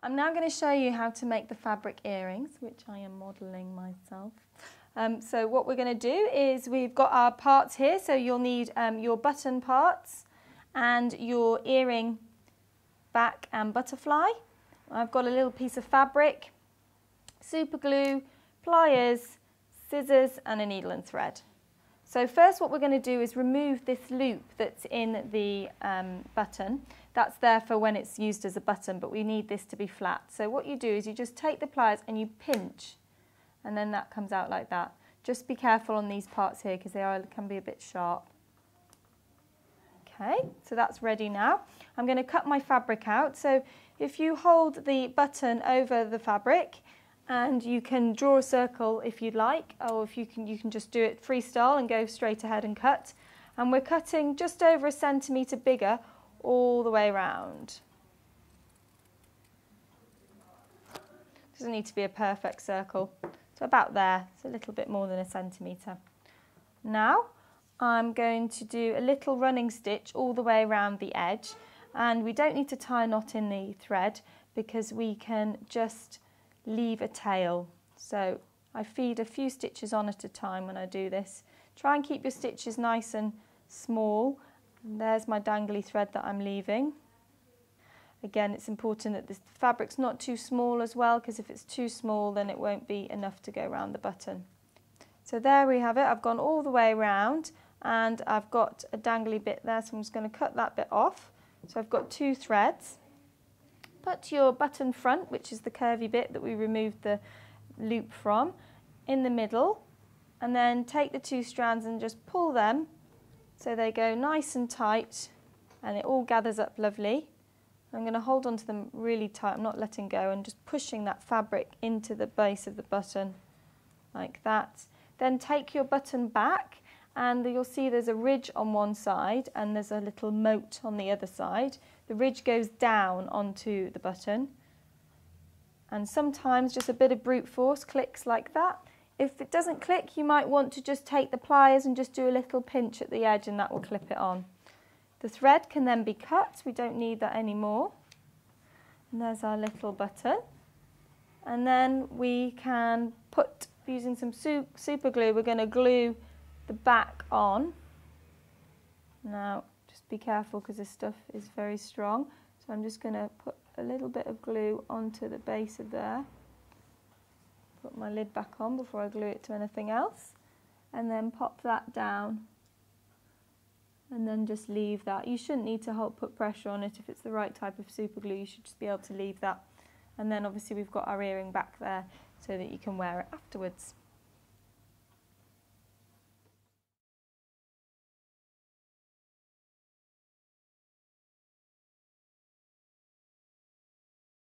I'm now going to show you how to make the fabric earrings, which I am modelling myself. So what we're going to do is we've got our parts here, so you'll need your button parts and your earring back and butterfly. I've got a little piece of fabric, super glue, pliers, scissors and a needle and thread. So first what we're going to do is remove this loop that's in the button. That's there for when it's used as a button, but we need this to be flat. So what you do is you just take the pliers and you pinch, and then that comes out like that. Just be careful on these parts here because can be a bit sharp. Okay, so that's ready now. I'm going to cut my fabric out. So if you hold the button over the fabric, and you can draw a circle if you'd like, or if you can just do it freestyle and go straight ahead and cut. And we're cutting just over 1 centimetre bigger all the way around. Doesn't need to be a perfect circle. So about there, it's a little bit more than 1 centimetre. Now I'm going to do a little running stitch all the way around the edge, and we don't need to tie a knot in the thread because we can just leave a tail. So I feed a few stitches on at a time when I do this. Try and keep your stitches nice and small. And there's my dangly thread that I'm leaving. Again, it's important that the fabric's not too small as well, because if it's too small then it won't be enough to go around the button. So there we have it. I've gone all the way around and I've got a dangly bit there, so I'm just going to cut that bit off. So I've got 2 threads. Put your button front, which is the curvy bit that we removed the loop from, in the middle, and then take the 2 strands and just pull them so they go nice and tight and it all gathers up lovely. I'm going to hold on to them really tight, I'm not letting go, and just pushing that fabric into the base of the button like that. Then take your button back and you'll see there's a ridge on one side and there's a little moat on the other side. The ridge goes down onto the button, and sometimes just a bit of brute force clicks like that. If it doesn't click, you might want to just take the pliers and just do a little pinch at the edge and that will clip it on. The thread can then be cut, we don't need that anymore. And there's our little button. And then we can put, using some super glue, we're going to glue the back on. Now just be careful because this stuff is very strong. So I'm just going to put a little bit of glue onto the base of there. Put my lid back on before I glue it to anything else. And then pop that down. And then just leave that. You shouldn't need to put pressure on it. If it's the right type of super glue, you should just be able to leave that. And then obviously we've got our earring back there so that you can wear it afterwards.